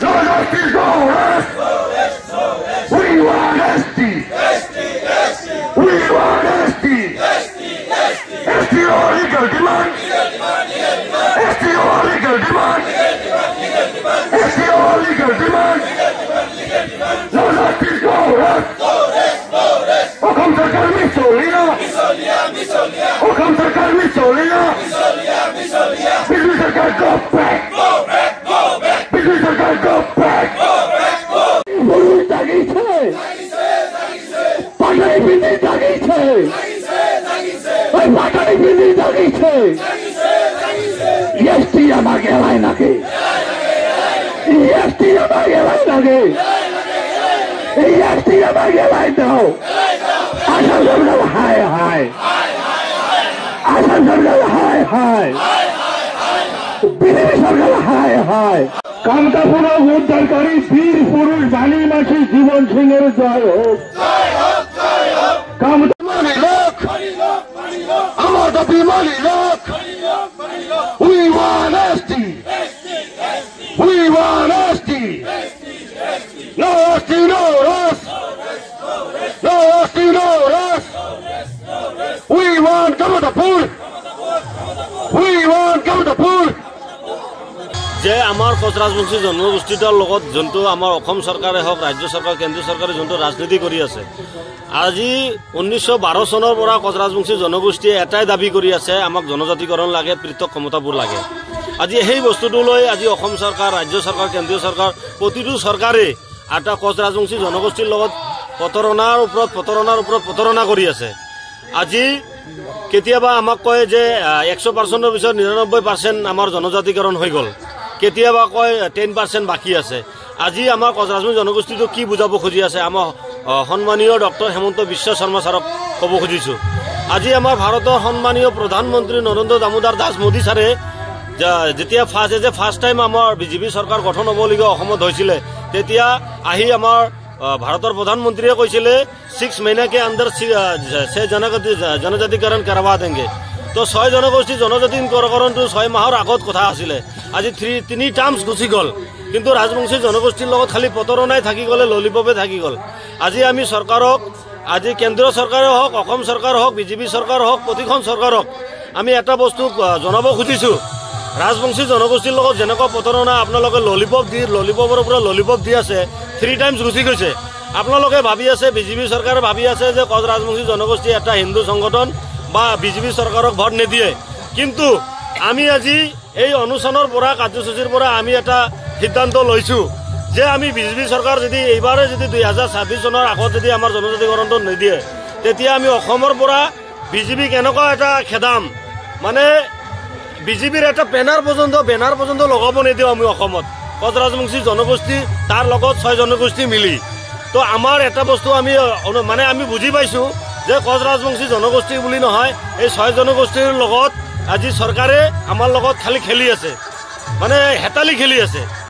No justice, no rest. We want ST. We want ST. ST or legal demand. ST or legal demand. ST or legal demand. No justice, no rest. Hukum Sarkar misolia. Hukum Sarkar misolia. Bijli Sarkar go back. Bijli Sarkar go back. Buruj dagiছে. Patai bindi dagiছে. Oi patai bindi dagiছে. Yesti amage lai nake. Yesti amage lai nake. Yesti amage lai no. Asal Sarkar hai hai. Asal Sarkar hai hai. BJP সরকার হায় হায় কামতাপুরা উদ্ধারকারী বীর পুরুষ বাণী মাসি জীবন সিংহের জয় হোক কামতামানি লোক আমার দাবি মানি লোক we want ST we want ST no ST no rest no ST no rest we want Kamtapur we want Kamtapur যে আমার কোচ রাজবংশী জনগোষ্ঠীটোৰ লগত যোনটো আমাৰ অসম চৰকাৰে হওক ৰাজ্য চৰকাৰ কেন্দ্ৰীয় চৰকাৰে যোনটো ৰাজনীতি কৰি আছে আজি 1912 চনৰ পৰা কোচ ৰাজবংশী জনগোষ্ঠীয়ে এটাই দাবী কৰি আছে আমাক জনজাতিকৰণ লাগে পৃথক ক্ষমতাবোৰ লাগে আজি সেই বস্তুটো লৈ আজি অসম চৰকাৰ ৰাজ্য চৰকাৰ কেন্দ্ৰীয় চৰকাৰ প্ৰতিটো চৰকাৰে এটা কোচ ৰাজবংশী জনগোষ্ঠীৰ লগত প্ৰতাৰণাৰ ওপৰত প্ৰতাৰণা কৰি আছে আজি কেতিয়াবা আমাক কয় যে 100% পিছত 99% আমাৰ জনজাতিকৰণ হৈ গ'ল কেতিয়াবা কয় 10% বাকি আছে আজি আমাৰ কোচ ৰাজবংশী জনগোষ্ঠীটো কি বুজাব খুজি আছে আমাৰ সন্মানীয় ডক্টৰ হেমন্ত বিশ্ব শৰ্মা ছাৰক ক'ব খুজিছো আজি আমাৰ ভাৰতৰ সন্মানীয় প্ৰধানমন্ত্ৰী নৰেন্দ্ৰ দামোদৰ দাস মোদী ছাৰে যেতিয়া ফাৰ্ষ্ট টাইম আমাৰ বিজেপি চৰকাৰ গঠন হ'বলগীয়া অসমত হৈছিলে তেতিয়া আহি আমাৰ ভাৰতৰ প্ৰধানমন্ত্ৰীয়ে কৈছিলে 6 महीने के अंदर से जनजातिकरण करवा देंगे तो 6 जनगोष्ठी जनजातिकरण तो 6 माहर আগত কথা আছিলে আজি 3 টার্মস গুছি গল কিন্তু রাজবংশী জনগোষ্ঠীৰ লগত খালি পতৰণাই থাকি গলে ললিপপে থাকি গল আজি আমি চৰকাৰক আজি কেন্দ্ৰীয় চৰকাৰে হওক অসম চৰকাৰ হওক বিজেপি চৰকাৰ হওক প্ৰতিখন চৰকাৰক আমি এটা বস্তু জনাব খুজিছো ৰাজবংশী জনগোষ্ঠীৰ লগত যেনেকুৱা পতৰণা আপোনালোকে ললিপপৰ পৰা ললিপপ দি আছে 3 টাইমস গুছি গৈছে আপোনালোকে ভাবি আছে বিজেপি চৰকাৰে ভাবি আছে যে কোচ ৰাজবংশী জনগোষ্ঠী এটা হিন্দু সংগঠন বা বিজেপি চৰকাৰক ভোট নিদিয়ে কিন্তু আমি আজি এই অনুসনৰ পৰা কাৰ্যসূচীৰ পৰা আমি এটা সিদ্ধান্ত লৈছো যে আমি বিজেপি চৰকাৰ যদি এইবাৰে যদি 2026 চনৰ আগত যদি আমাৰ জনজাতিকৰণটো নিদিয়ে তেতিয়া আমি অসমৰ পৰা বিজেপি কেনেকুৱা এটা খেদাম মানে বিজেপিৰ এটা বেনাৰ পৰ্যন্ত লগাব নিদিও আমি অসমত কোচ ৰাজবংশী জনগোষ্ঠী তাৰ লগত 6 জনগোষ্ঠী মিলি তো আমাৰ এটা বস্তু আমি বুজি পাইছো যে কোচ ৰাজবংশী জনগোষ্ঠী বুলি নহয় এই 6 জনগোষ্ঠীৰ লগত আজি চৰকাৰে আমাৰ লগত খালি খেলি আছে মানে হেতালি খেলি আছে।